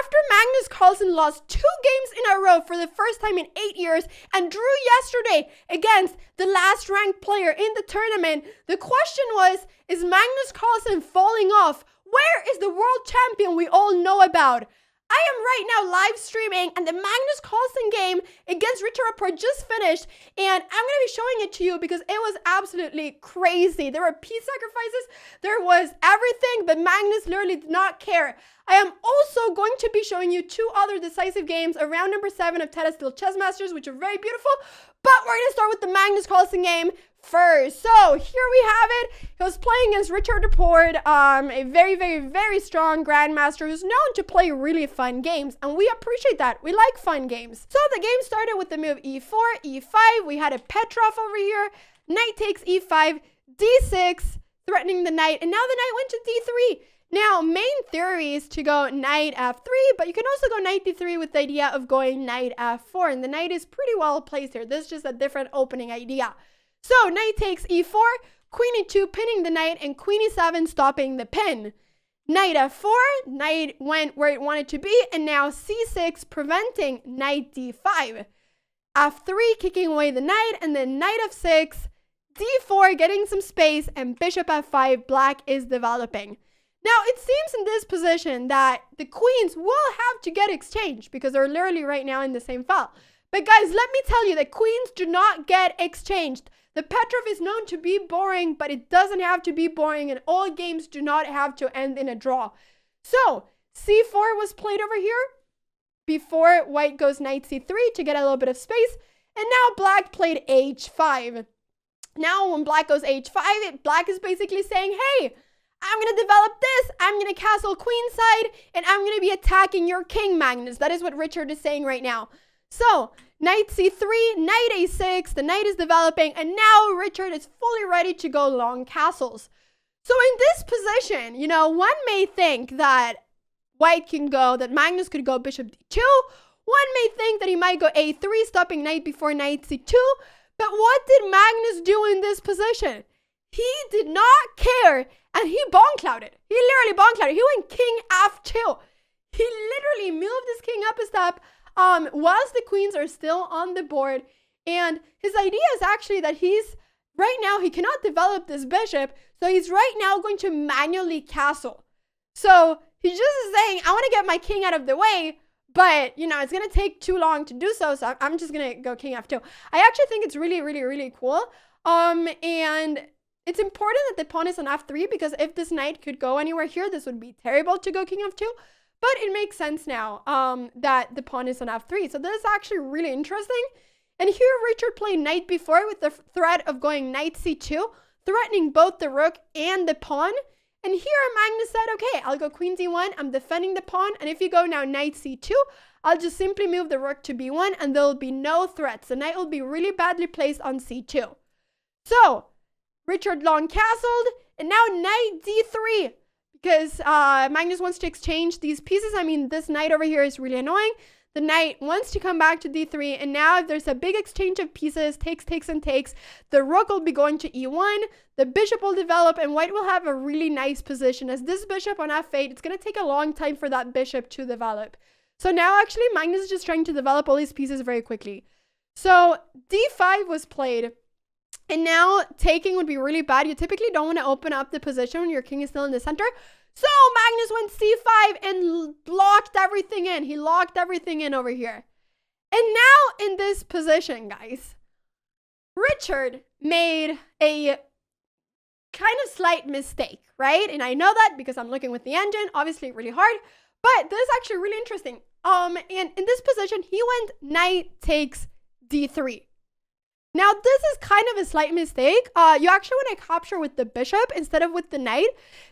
after Magnus Carlsen lost 2 games in a row for the first time in 8 years and drew yesterday against the last ranked player in the tournament, the question was, is Magnus Carlsen falling off? Where is the world champion we all know about? I am right now live streaming, and the Magnus Carlsen game against Richard Rapport just finished, and I'm going to be showing it to you because it was absolutely crazy. There were piece sacrifices, there was everything, but Magnus literally did not care. I am also going to be showing you 2 other decisive games around number 7 of Tata Steel Chess Masters, which are very beautiful, but we're going to start with the Magnus Carlsen game first. So here we have it. He was playing against Richard Rapport, a very, very, very strong grandmaster who's known to play really fun games, and we appreciate that. We like fun games. So the game started with the move e4, e5. We had a Petrov over here. Knight takes e5, d6, threatening the knight, and now the knight went to d3. Now, main theory is to go knight f3, but you can also go knight d3 with the idea of going knight f4, and the knight is pretty well placed here. This is just a different opening idea. So, knight takes e4, queen e2 pinning the knight, and queen e7 stopping the pin. Knight f4, knight went where it wanted to be, and now c6 preventing knight d5. f3 kicking away the knight, and then knight f6, d4 getting some space, and bishop f5, black is developing. Now, it seems in this position that the queens will have to get exchanged because they're literally right now in the same file. But guys, let me tell you that queens do not get exchanged. The Petrov is known to be boring, but it doesn't have to be boring, and all games do not have to end in a draw. So, c4 was played over here before white goes knight c3 to get a little bit of space, and now black played h5. Now, when black goes h5, black is basically saying, hey, I'm going to develop this, I'm going to castle queenside, and I'm going to be attacking your king, Magnus. That is what Richard is saying right now. So, knight c3, knight a6, the knight is developing, and now Richard is fully ready to go long castles. So in this position, you know, one may think that white can go, that Magnus could go bishop d2. One may think that he might go a3, stopping knight before knight c2. But what did Magnus do in this position? He did not care, and he bomb-clouded. He literally bomb-clouded. He went king f2. He literally moved his king up a step whilst the queens are still on the board. And his idea is actually that right now, he cannot develop this bishop, so he's right now going to manually castle. So he's just saying, I want to get my king out of the way, but, you know, it's going to take too long to do so, so I'm just going to go king f2. I actually think it's really, really, really cool. And it's important that the pawn is on f3, because if this knight could go anywhere here, this would be terrible to go king f2. But it makes sense now that the pawn is on f3. So this is actually really interesting. And here Richard played knight b4 with the threat of going knight c2, threatening both the rook and the pawn. And here Magnus said, okay, I'll go queen d1, I'm defending the pawn. And if you go now knight c2, I'll just simply move the rook to b1 and there'll be no threats. The knight will be really badly placed on c2. So, Richard long castled, and now knight d3, because Magnus wants to exchange these pieces. I mean, this knight over here is really annoying. The knight wants to come back to d3, and now if there's a big exchange of pieces, takes, and takes, the rook will be going to e1, the bishop will develop, and white will have a really nice position. As this bishop on f8, it's going to take a long time for that bishop to develop. So now actually Magnus is just trying to develop all these pieces very quickly. So d5 was played. And now taking would be really bad. You typically don't want to open up the position when your king is still in the center. So Magnus went c5 and locked everything in. He locked everything in over here. And now in this position, guys, Richard made a kind of slight mistake, right? And I know that because I'm looking with the engine, obviously really hard, but this is actually really interesting. And in this position, he went knight takes d3. Now, this is kind of a slight mistake. You actually want to capture with the bishop instead of with the knight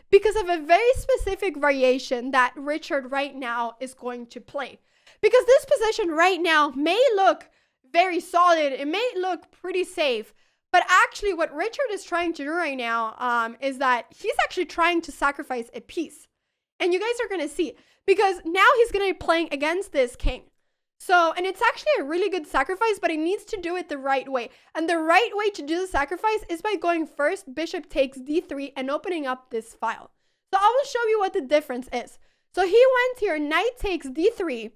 because of a very specific variation that Richard right now is going to play. Because this position right now may look very solid. It may look pretty safe. But actually, what Richard is trying to do right now is that he's actually trying to sacrifice a piece. And you guys are going to see. Because now he's going to be playing against this king. So, and it's actually a really good sacrifice, but he needs to do it the right way. And the right way to do the sacrifice is by going first, bishop takes d3, and opening up this file. So I will show you what the difference is. So he went here, knight takes d3.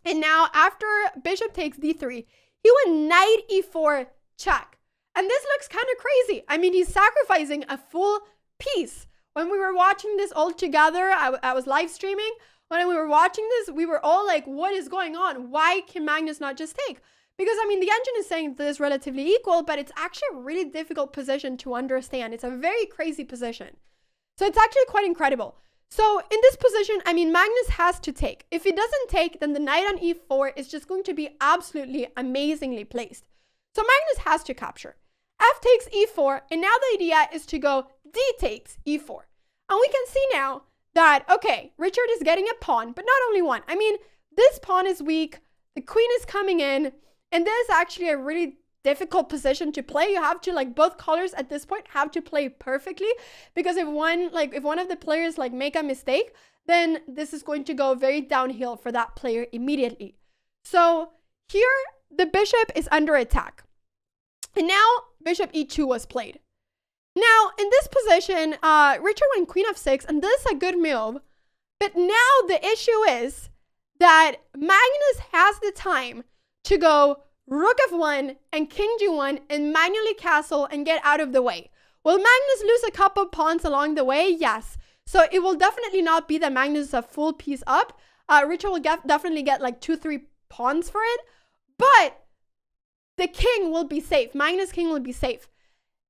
And now after bishop takes d3, he went knight e4 check. And this looks kind of crazy. I mean, he's sacrificing a full piece. When we were watching this all together, I was live streaming. When we were watching this, we were all like, what is going on? Why can Magnus not just take? Because, I mean, the engine is saying this is relatively equal, but it's actually a really difficult position to understand. It's a very crazy position. So it's actually quite incredible. So in this position, I mean, Magnus has to take. If he doesn't take, then the knight on e4 is just going to be absolutely amazingly placed. So Magnus has to capture. F takes e4, and now the idea is to go d takes e4. And we can see now that, okay, Richard is getting a pawn, but not only one. I mean, this pawn is weak, the queen is coming in, and this is actually a really difficult position to play. You have to, like, both colors at this point have to play perfectly, because if one of the players like make a mistake, then this is going to go very downhill for that player immediately. So here the bishop is under attack. And now bishop e2 was played. Now in this position, Richard went queen f6, and this is a good move. But now the issue is that Magnus has the time to go rook f1 and king g1 and manually castle and get out of the way. Will Magnus lose a couple pawns along the way? Yes. So it will definitely not be that Magnus is a full piece up. Richard will definitely get like 2-3 pawns for it. But the king will be safe. Magnus' king will be safe.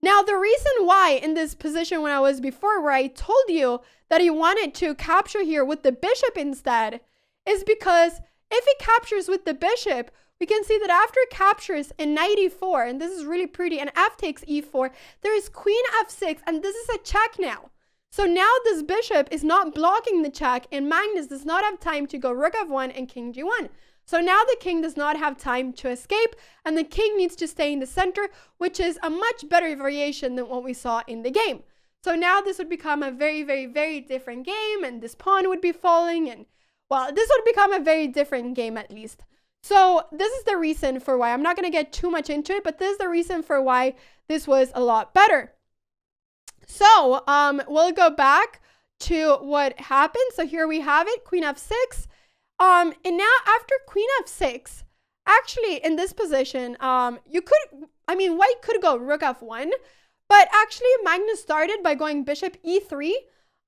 Now, the reason why in this position when I was before, where I told you that he wanted to capture here with the bishop instead, is because if he captures with the bishop, we can see that after it captures in knight e4, and this is really pretty, and f takes e4, there is queen f6, and this is a check now. So now this bishop is not blocking the check, and Magnus does not have time to go rook f1 and king g1. So now the king does not have time to escape, and the king needs to stay in the center, which is a much better variation than what we saw in the game. So now this would become a very, very, very different game, and this pawn would be falling, and, well, this would become a very different game at least. So this is the reason for why. I'm not going to get too much into it, but this is the reason for why this was a lot better. So we'll go back to what happened. So here we have it, queen f6. And now after queen f6, actually in this position, white could go rook f1, but actually Magnus started by going bishop e3.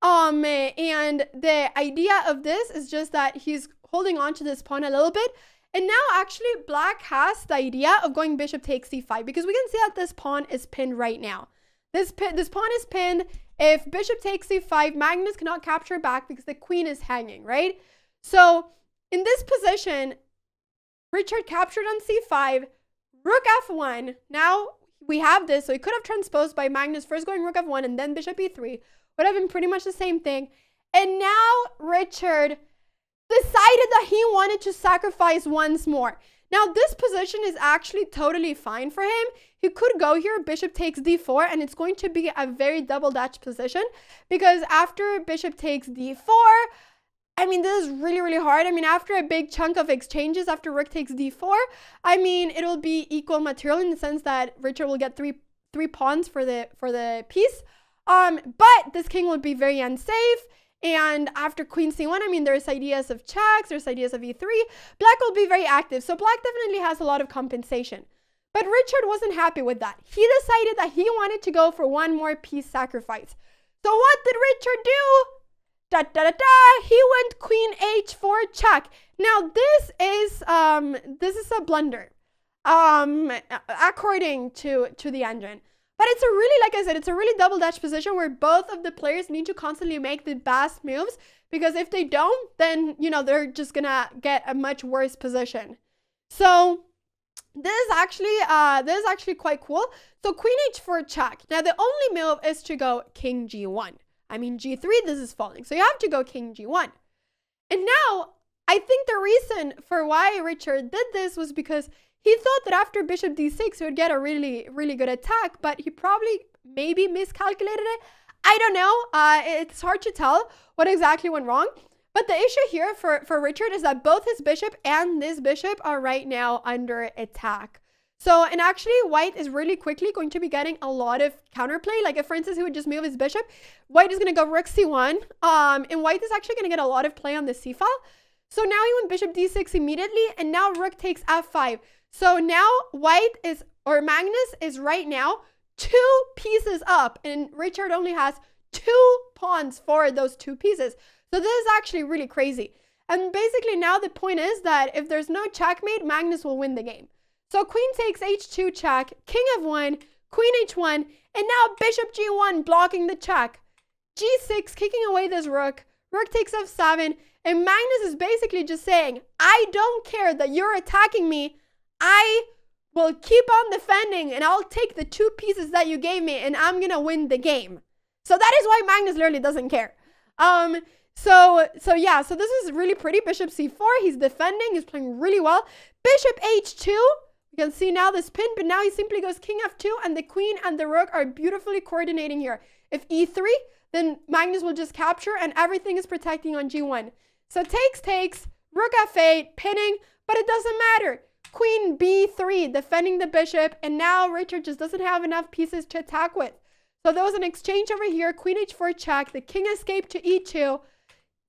And the idea of this is just that he's holding on to this pawn a little bit. And now actually black has the idea of going bishop takes c5, because we can see that this pawn is pinned right now. This pawn is pinned. If bishop takes c5, Magnus cannot capture back because the queen is hanging, right? So in this position, Richard captured on c5, rook f1. Now we have this, so he could have transposed by Magnus first going rook f1 and then bishop e3. Would have been pretty much the same thing. And now Richard decided that he wanted to sacrifice once more. Now this position is actually totally fine for him. He could go here, bishop takes d4, and it's going to be a very double Dutch position, because after bishop takes d4, I mean, this is really, really hard. I mean, after a big chunk of exchanges, after rook takes d4, I mean, it'll be equal material in the sense that Richard will get three pawns for the piece. But this king will be very unsafe. And after queen c1, I mean, there's ideas of checks, there's ideas of e3. Black will be very active. So black definitely has a lot of compensation. But Richard wasn't happy with that. He decided that he wanted to go for one more piece sacrifice. So what did Richard do? He went queen h4 check. Now this is a blunder, according to the engine. But it's a really, like I said, it's a really double Dutch position where both of the players need to constantly make the best moves, because if they don't, then, you know, they're just gonna get a much worse position. So this is actually quite cool. So queen h4 check. Now the only move is to go king g1. I mean, g3, this is falling. So you have to go king g1. And now I think the reason for why Richard did this was because he thought that after bishop d6, he would get a really, really good attack, but he probably maybe miscalculated it. I don't know. It's hard to tell what exactly went wrong. But the issue here for Richard is that both his bishop and this bishop are right now under attack. So, and actually white is really quickly going to be getting a lot of counterplay. Like if, for instance, he would just move his bishop, white is going to go rook c1. And white is actually going to get a lot of play on the c file. So now he went bishop d6 immediately, and now rook takes f5. So now white is, or Magnus is right now 2 pieces up, and Richard only has 2 pawns for those 2 pieces. So this is actually really crazy. And basically now the point is that if there's no checkmate, Magnus will win the game. So queen takes h2 check, king f1, queen h1, and now bishop g1 blocking the check. g6 kicking away this rook, rook takes f7, and Magnus is basically just saying, I don't care that you're attacking me, I will keep on defending and I'll take the 2 pieces that you gave me and I'm gonna win the game. So that is why Magnus literally doesn't care. So this is really pretty. Bishop c4, he's defending, he's playing really well. Bishop h2, you can see now this pin, but now he simply goes king f2, and the queen and the rook are beautifully coordinating here. If e3, then Magnus will just capture and everything is protecting on g1. So takes, rook f8, pinning, but it doesn't matter. Queen b3, defending the bishop, and now Richard just doesn't have enough pieces to attack with. So there was an exchange over here, queen h4 check, the king escaped to e2,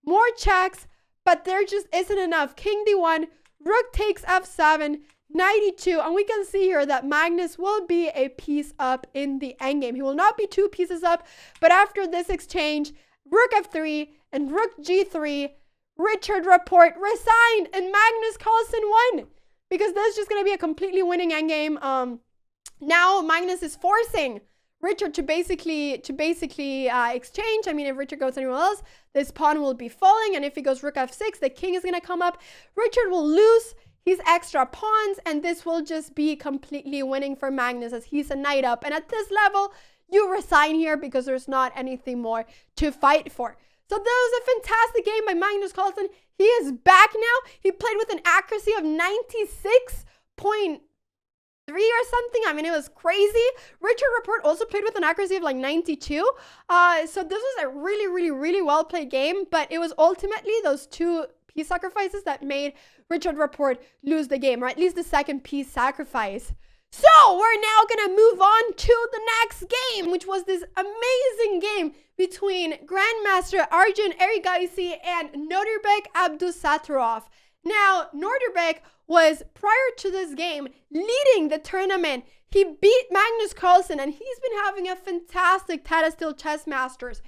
more checks, but there just isn't enough. King d1, rook takes f7, knight e2, and we can see here that Magnus will be a piece up in the endgame. He will not be 2 pieces up, but after this exchange, rook f3 and rook g3, Richard Rapport resigned, and Magnus Carlsen won, because this is just going to be a completely winning endgame. Now Magnus is forcing Richard to basically exchange. I mean, if Richard goes anywhere else, this pawn will be falling, and if he goes rook f6, the king is going to come up. Richard will lose his extra pawns, and this will just be completely winning for Magnus as he's a knight up. And at this level, you resign here because there's not anything more to fight for. So that was a fantastic game by Magnus Carlsen. He is back now. He played with an accuracy of 96.3 or something. I mean, it was crazy. Richard Rapport also played with an accuracy of like 92. So this was a really well played game, but it was ultimately those 2 piece sacrifices that made Richard Rapport lose the game, or at least the second piece sacrifice. So we're now gonna move on to the next game, which was this amazing game between Grandmaster Arjun Erigaisi and Nodirbek Abdusattorov. Now, Nodirbek was, prior to this game, leading the tournament. He beat Magnus Carlsen, and he's been having a fantastic Tata Steel Chess Masters.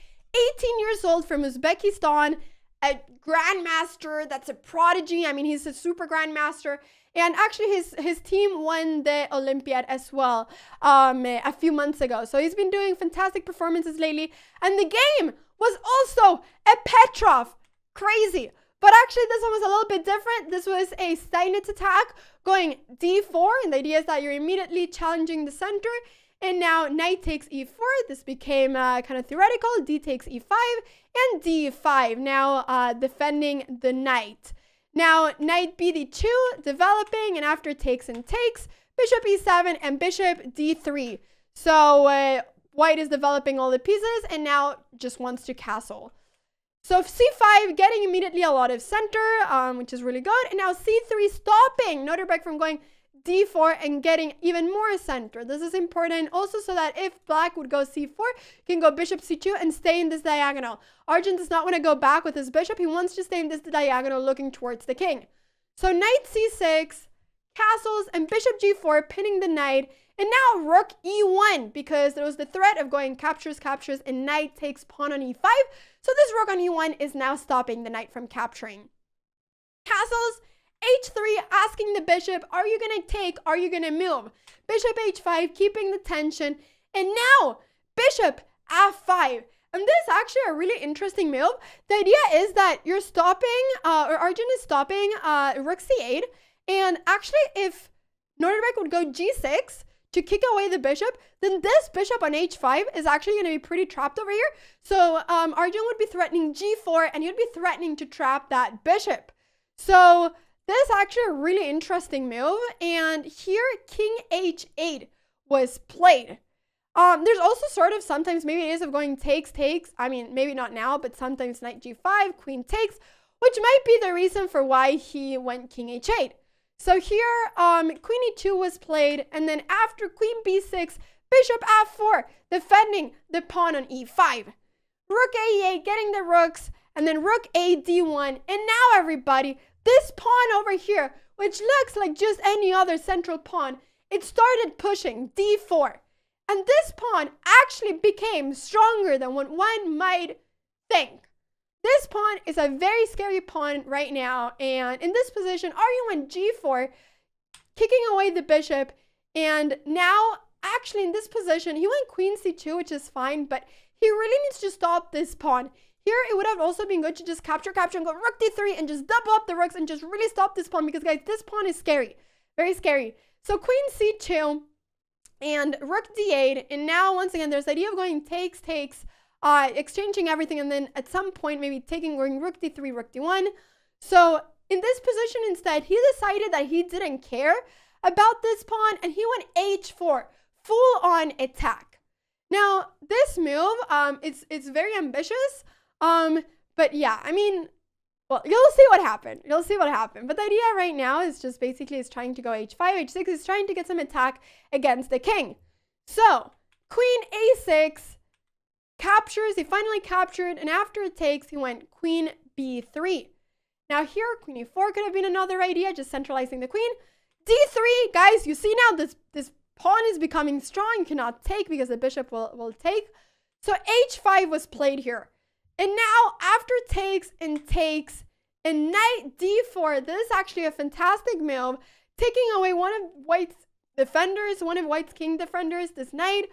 18 years old, from Uzbekistan, a grandmaster that's a prodigy. I mean, he's a super grandmaster. And actually, his team won the Olympiad as well a few months ago. So he's been doing fantastic performances lately. And the game was also a Petrov. Crazy. But actually, this one was a little bit different. This was a Steinitz attack going d4. And the idea is that you're immediately challenging the center. And now knight takes e4. This became kind of theoretical. D takes e5 and d5. Now defending the knight. Now knight bd2 developing, and after takes and takes, bishop e7 and bishop d3. So white is developing all the pieces and now just wants to castle. So c5 getting immediately a lot of center, which is really good. And now c3 stopping Nodirbek from going d4 and getting even more center. This is important also, so that if black would go c4, you can go bishop c2 and stay in this diagonal. Arjun does not want to go back with his bishop. He wants to stay in this diagonal looking towards the king. So knight c6, castles, and bishop g4, pinning the knight. And now rook e1, because there was the threat of going captures, and knight takes pawn on e5. So this rook on e1 is now stopping the knight from capturing. Castles, h3, asking the bishop, are you going to take, are you going to move? Bishop h5, keeping the tension. And now, bishop f5. And this is actually a really interesting move. The idea is that you're stopping, or Arjun is stopping rook c8. And actually, if Nodirbek would go g6 to kick away the bishop, then this bishop on h5 is actually going to be pretty trapped over here. So Arjun would be threatening g4, and he'd be threatening to trap that bishop. So this is actually a really interesting move. And here, king h8 was played. There's also sort of sometimes maybe it is of going takes. I mean, maybe not now, but sometimes knight g5, queen takes, which might be the reason for why he went king h8. So here, queen e2 was played, and then after queen b6, bishop f4, defending the pawn on e5. Rook a8, getting the rooks, and then rook a d1. And now, everybody, this pawn over here, which looks like just any other central pawn, it started pushing d4. And this pawn actually became stronger than what one might think. This pawn is a very scary pawn right now. And in this position, Aryan went g4, kicking away the bishop. And now, actually in this position, he went queen c2, which is fine, but he really needs to stop this pawn. Here, it would have also been good to just capture, and go rook d3 and just double up the rooks and just really stop this pawn because, guys, this pawn is scary. Very scary. So queen c2 and rook d8. And now, once again, there's the idea of going takes, exchanging everything, and then at some point maybe going rook d3, rook d1. So in this position instead, he decided that he didn't care about this pawn, and he went h4, full on attack. Now this move, it's very ambitious, but yeah, I mean, well, you'll see what happened. But the idea right now is just basically is trying to go h5, h6, is trying to get some attack against the king. So queen a6 captures, he finally captured, and after it takes, he went queen b3. Now here, queen e4 could have been another idea, just centralizing the queen. d3, guys, you see now this pawn is becoming strong. You cannot take because the bishop will take. So h5 was played here. And now after takes and knight d4, this is actually a fantastic move, taking away one of White's defenders, one of White's king defenders, this knight.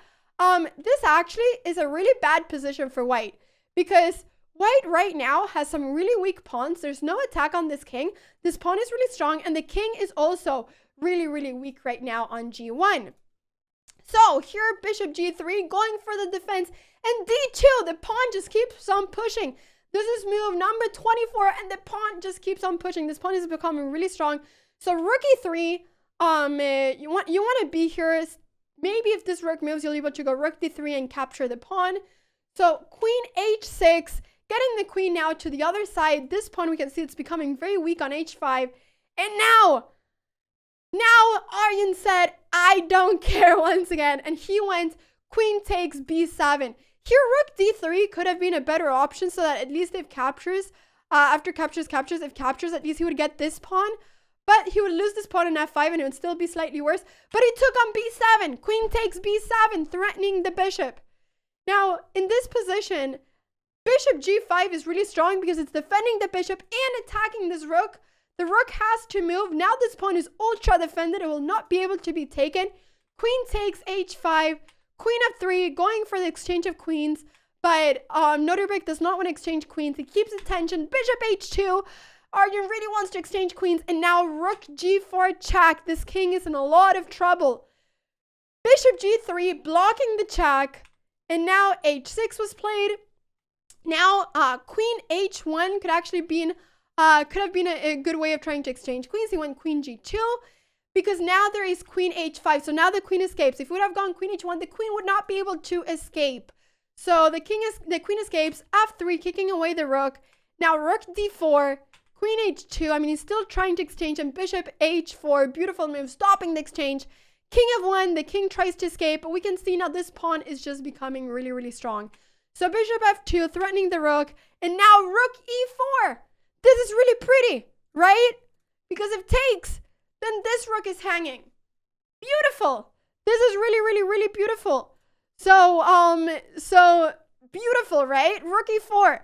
This actually is a really bad position for White because White right now has some really weak pawns. There's no attack on this king. This pawn is really strong, and the king is also really, really weak right now on g1. So here, bishop g3, going for the defense, and d2, the pawn just keeps on pushing. This is move number 24, and the pawn just keeps on pushing. This pawn is becoming really strong. So rook e3, you want to be here. Maybe if this rook moves, you'll be able to go rook d3 and capture the pawn. So queen h6, getting the queen now to the other side. This pawn, we can see it's becoming very weak on h5. And now Aryan said, I don't care once again. And he went queen takes b7. Here, rook d3 could have been a better option so that at least if captures, after captures, if captures, at least he would get this pawn. But he would lose this pawn in f5 and it would still be slightly worse. But he took on b7. Queen takes b7, threatening the bishop. Now, in this position, bishop g5 is really strong because it's defending the bishop and attacking this rook. The rook has to move. Now this pawn is ultra defended. It will not be able to be taken. Queen takes h5. Queen f3, going for the exchange of queens. But Nodirbek does not want to exchange queens. He keeps attention. Bishop h2. Aryan really wants to exchange queens. And now rook g4 check. This king is in a lot of trouble. Bishop g3, blocking the check. And now h6 was played. Now queen h1 could have been a good way of trying to exchange queens. He went queen g2 because now there is queen h5. So now the queen escapes. If we would have gone queen h1, the queen would not be able to escape. So the queen escapes. f3, kicking away the rook. Now rook d4, queen h2. I mean, he's still trying to exchange, and bishop h4. Beautiful move, stopping the exchange. King f1. The king tries to escape, but we can see now this pawn is just becoming really, really strong. So bishop f2, threatening the rook, and now rook e4. This is really pretty, right? Because if takes, then this rook is hanging. Beautiful. This is really, really, really beautiful. So beautiful, right? Rook e4,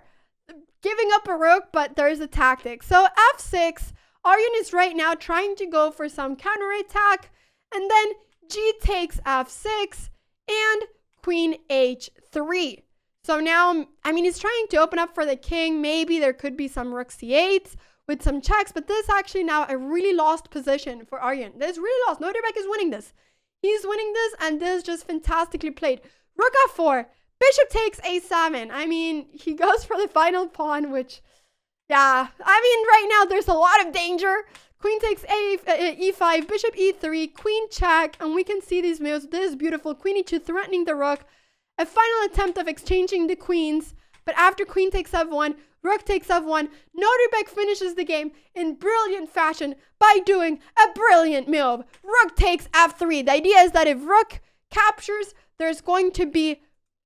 giving up a rook, but there's a tactic. So f6, Aryan is right now trying to go for some counterattack, and then g takes f6 and queen h3. So now, I mean, he's trying to open up for the king. Maybe there could be some rook c8 with some checks, but this is actually now a really lost position for Aryan. This is really lost. Nodirbek is winning this. He's winning this, and this is just fantastically played. Rook f4, bishop takes a7. I mean, he goes for the final pawn, which, yeah. I mean, right now, there's a lot of danger. Queen takes e5, bishop e3, queen check, and we can see these moves. This is beautiful. Queen e2 threatening the rook. A final attempt of exchanging the queens. But after queen takes f1, rook takes f1, Nodirbek finishes the game in brilliant fashion by doing a brilliant move. Rook takes f3. The idea is that if rook captures, there's going to be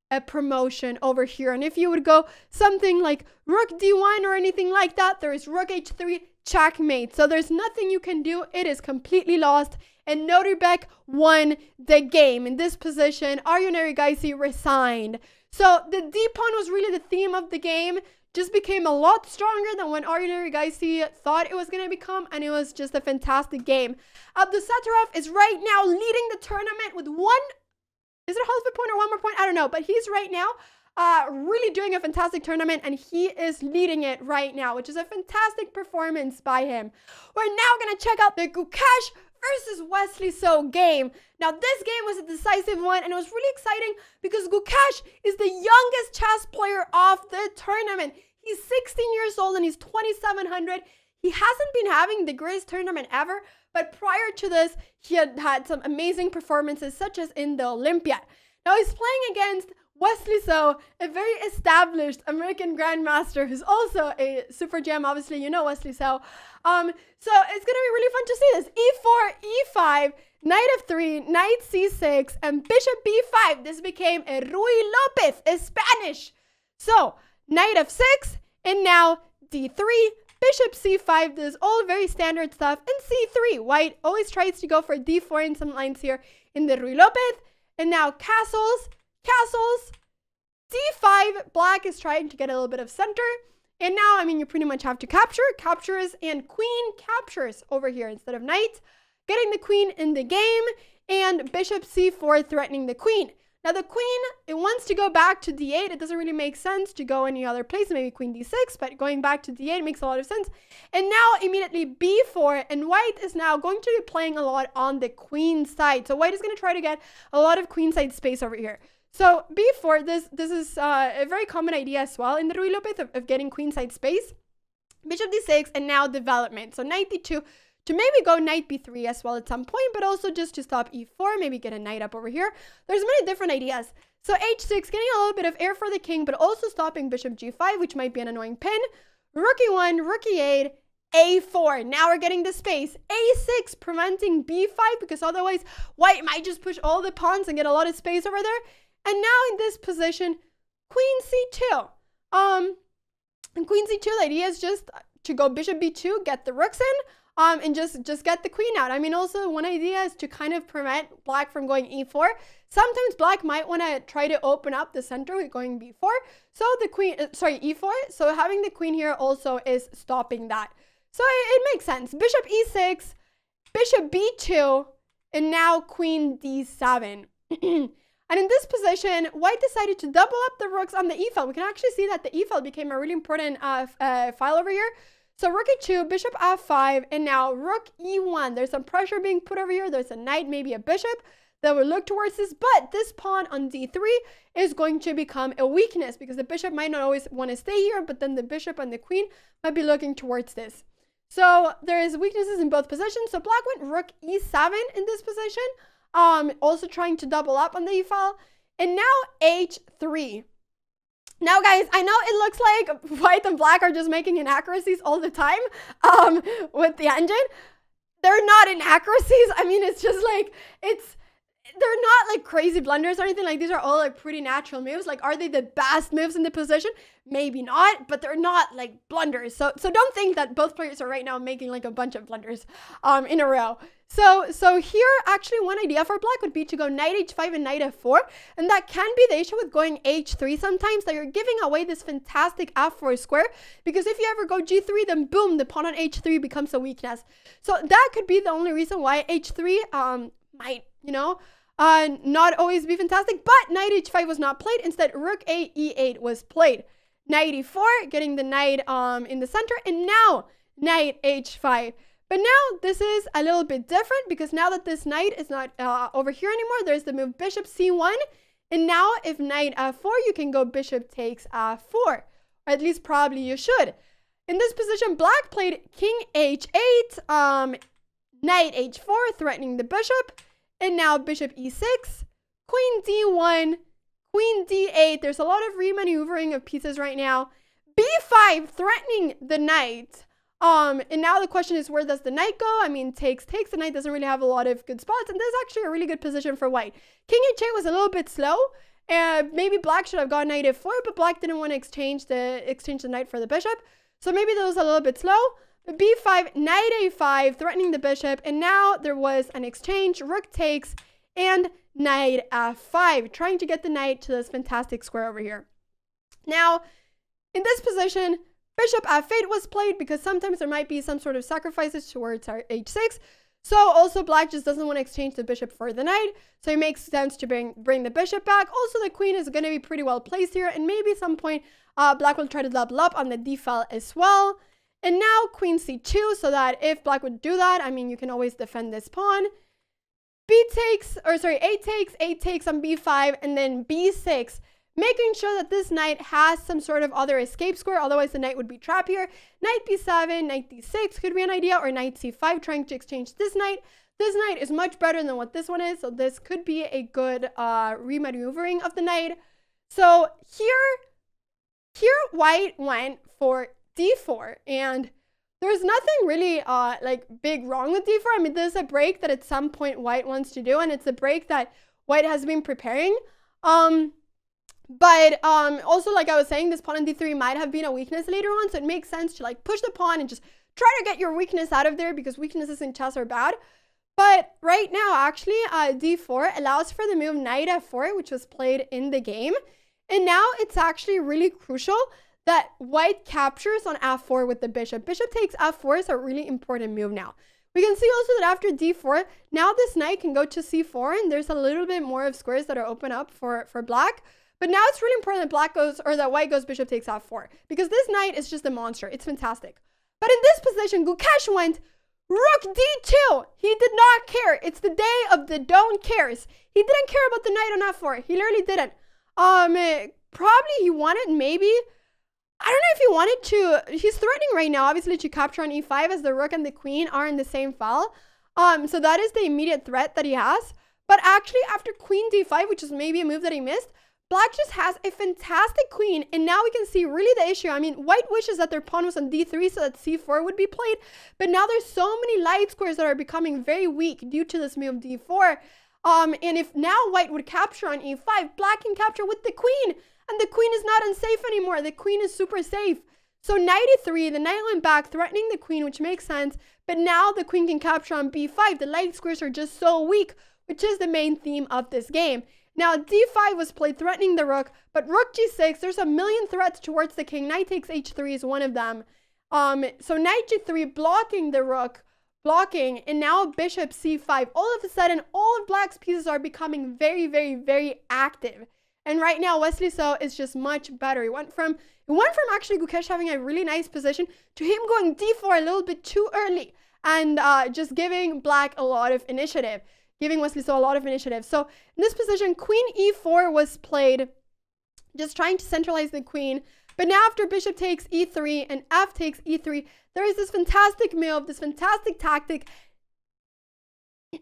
a promotion over here. And if you would go something like rook d1 or anything like that, there is rook h3, checkmate. So there's nothing you can do. It is completely lost. And Nodirbek won the game. In this position, Erigaisi resigned. So the d-pawn was really the theme of the game. Just became a lot stronger than when Erigaisi thought it was going to become. And it was just a fantastic game. Abdusattorov is right now leading the tournament with is it a half a point or one more point? I don't know. But he's right now really doing a fantastic tournament, and he is leading it right now, which is a fantastic performance by him. We're now going to check out the Gukesh versus Wesley So game. Now, this game was a decisive one, and it was really exciting because Gukesh is the youngest chess player of the tournament. He's 16 years old, and he's 2,700. He hasn't been having the greatest tournament ever, but prior to this, he had some amazing performances, such as in the Olympiad. Now, he's playing against Wesley So, a very established American grandmaster who's also a super gem. Obviously, you know Wesley So. So it's going to be really fun to see this. E4, E5, knight f3, knight c6, and bishop b5. This became a Ruy Lopez, a Spanish. So, knight f6, and now d3, bishop c5. This is all very standard stuff. And c3, white always tries to go for d4 in some lines here in the Ruy Lopez. And now castles, d5, black is trying to get a little bit of center. And now, I mean, you pretty much have to captures, and queen captures over here instead of knight, getting the queen in the game, and bishop c4 threatening the queen. Now, the queen, it wants to go back to d8. It doesn't really make sense to go any other place, maybe queen d6, but going back to d8 makes a lot of sense. And now, immediately b4, and white is now going to be playing a lot on the queen side. So white is going to try to get a lot of queen side space over here. So b4, this is a very common idea as well in the Ruy Lopez of getting queenside space. Bishop d6, and now development. So knight d2 to maybe go knight b3 as well at some point, but also just to stop e4, maybe get a knight up over here. There's many different ideas. So h6, getting a little bit of air for the king, but also stopping bishop g5, which might be an annoying pin. Rook e1, rook e8, a4. Now we're getting the space. a6, preventing b5, because otherwise white might just push all the pawns and get a lot of space over there. And now in this position, queen c2. And queen c2, the idea is just to go bishop b2, get the rooks in, and just get the queen out. I mean, also one idea is to kind of prevent black from going e4. Sometimes black might want to try to open up the center with going b4. So the queen, e4. So having the queen here also is stopping that. So it makes sense. Bishop e6, bishop b2, and now queen d7. And in this position, white decided to double up the rooks on the e-file. We can actually see that the e-file became a really important file over here. So rook e2, bishop f5, and now rook e1. There's some pressure being put over here. There's a knight, maybe a bishop that will look towards this. But this pawn on d3 is going to become a weakness because the bishop might not always want to stay here, but then the bishop and the queen might be looking towards this. So there is weaknesses in both positions. So black went rook e7 in this position. Also trying to double up on the e-file. And now h3. Now, guys, I know it looks like white and black are just making inaccuracies all the time with the engine. They're not inaccuracies. I mean, it's just like, they're not like crazy blunders or anything. Like, these are all like pretty natural moves. Like, are they the best moves in the position? Maybe not, but they're not like blunders. So don't think that both players are right now making like a bunch of blunders in a row. So here, actually, one idea for black would be to go knight h5 and knight f4. And that can be the issue with going h3 sometimes, that you're giving away this fantastic f4 square. Because if you ever go g3, then boom, the pawn on h3 becomes a weakness. So that could be the only reason why h3 might, not always be fantastic. But knight h5 was not played. Instead, rook a e8 was played. Knight e4, getting the knight in the center. And now, knight h5. But now this is a little bit different because now that this knight is not over here anymore, there's the move bishop c1. And now if knight f4, you can go bishop takes f4. Or at least probably you should. In this position, black played king h8, knight h4, threatening the bishop. And now bishop e6, queen d1, Queen d8. There's a lot of remaneuvering of pieces right now. b5, threatening the knight. And now the question is, where does the knight go? I mean, takes. The knight doesn't really have a lot of good spots, and this is actually a really good position for white. King h8 was a little bit slow. Maybe black should have gone knight f4, but black didn't want to exchange the knight for the bishop. So maybe that was a little bit slow. But b5, knight a5, threatening the bishop. And now there was an exchange, rook takes, and knight f5, trying to get the knight to this fantastic square over here. Now, in this position, bishop f8 was played because sometimes there might be some sort of sacrifices towards our h6. So also black just doesn't want to exchange the bishop for the knight. So it makes sense to bring the bishop back. Also, the queen is going to be pretty well placed here. And maybe at some point, black will try to double up on the d file as well. And now queen c2, so that if black would do that, I mean, you can always defend this pawn. A takes on b5, and then b6, making sure that this knight has some sort of other escape square, otherwise the knight would be trapped here. Knight b7, knight d6 could be an idea, or knight c5, trying to exchange this knight. This knight is much better than what this one is, so this could be a good remaneuvering of the knight. So here white went for d4, and there's nothing really like big wrong with d4. I mean, there's a break that at some point white wants to do, and it's a break that white has been preparing. But also, like I was saying, this pawn on d3 might have been a weakness later on, so it makes sense to like push the pawn and just try to get your weakness out of there, because weaknesses in chess are bad. But right now, actually, d4 allows for the move knight f4, which was played in the game. And now it's actually really crucial that white captures on f4 with the bishop. Bishop takes f4 is a really important move now. We can see also that after d4, now this knight can go to c4, and there's a little bit more of squares that are open up for black. But now it's really important that black goes, or that white goes bishop takes f4, because this knight is just a monster. It's fantastic. But in this position, Gukesh went rook d2. He did not care. It's the day of the don't cares. He didn't care about the knight on f4. He literally didn't. Probably he wanted, maybe, I don't know if he wanted to, he's threatening right now, obviously, to capture on e5, as the rook and the queen are in the same file. So that is the immediate threat that he has. But actually, after queen d5, which is maybe a move that he missed, black just has a fantastic queen. And now we can see really the issue. I mean, white wishes that their pawn was on d3 so that c4 would be played. But now there's so many light squares that are becoming very weak due to this move d4. And if now white would capture on e5, black can capture with the queen. And the queen is not unsafe anymore. The queen is super safe. So knight e3, the knight went back, threatening the queen, which makes sense. But now the queen can capture on b5. The light squares are just so weak, which is the main theme of this game. Now d5 was played, threatening the rook, but rook g6, there's a million threats towards the king. Knight takes h3 is one of them. So knight g3 blocking the rook, and now bishop c5. All of a sudden, all of black's pieces are becoming very, very, very active. And right now, Wesley So is just much better. It went from actually Gukesh having a really nice position to him going d4 a little bit too early, and just giving black a lot of initiative. Giving Wesley So a lot of initiative. So in this position, queen e4 was played, just trying to centralize the queen. But now after bishop takes e3 and f takes e3, there is this fantastic move, this fantastic tactic.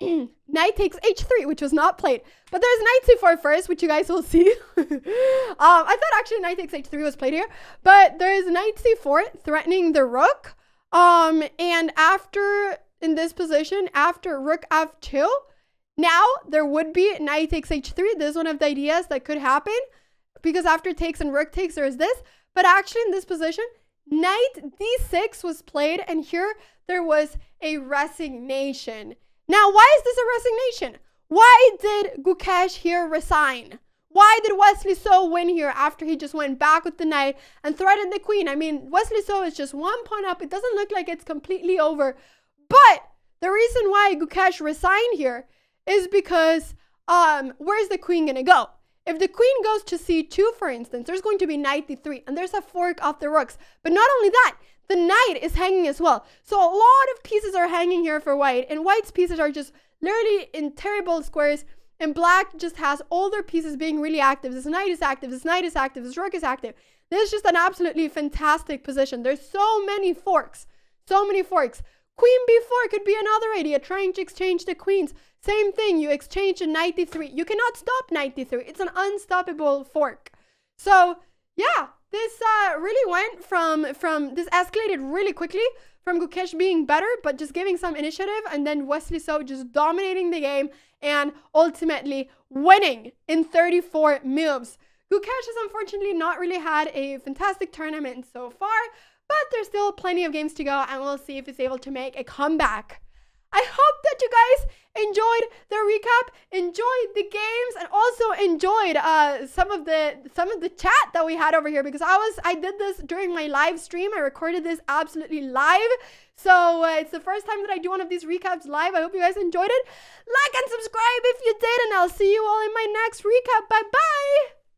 Knight takes h3, which was not played. But there's knight c4 first, which you guys will see. I thought actually knight takes h3 was played here. But there is knight c4 threatening the rook. And after, in this position, after rook f2, now there would be knight takes h3. This is one of the ideas that could happen, because after takes and rook takes, there is this. But actually in this position, knight d6 was played, and here there was a resignation. Now, why is this a resignation? Why did Gukesh here resign? Why did Wesley So win here after he just went back with the knight and threatened the queen? I mean, Wesley So is just one pawn up. It doesn't look like it's completely over. But the reason why Gukesh resigned here is because where's the queen going to go? If the queen goes to c2, for instance, there's going to be knight d3, and there's a fork of the rooks. But not only that, the knight is hanging as well. So a lot of pieces are hanging here for white, and white's pieces are just literally in terrible squares, and black just has all their pieces being really active. This knight is active, this knight is active, this rook is active. This is just an absolutely fantastic position. There's so many forks, so many forks. Queen b4 could be another idea, trying to exchange the queens. Same thing, you exchange a knight d3. You cannot stop knight d3. It's an unstoppable fork. So, yeah, this really went from this escalated really quickly from Gukesh being better, but just giving some initiative, and then Wesley So just dominating the game and ultimately winning in 34 moves. Gukesh has unfortunately not really had a fantastic tournament so far, but there's still plenty of games to go, and we'll see if he's able to make a comeback. I hope that you guys enjoyed the recap, enjoyed the games, and also enjoyed some of the chat that we had over here, because I did this during my live stream. I recorded this absolutely live, so it's the first time that I do one of these recaps live. I hope you guys enjoyed it. Like and subscribe if you did, and I'll see you all in my next recap. Bye bye.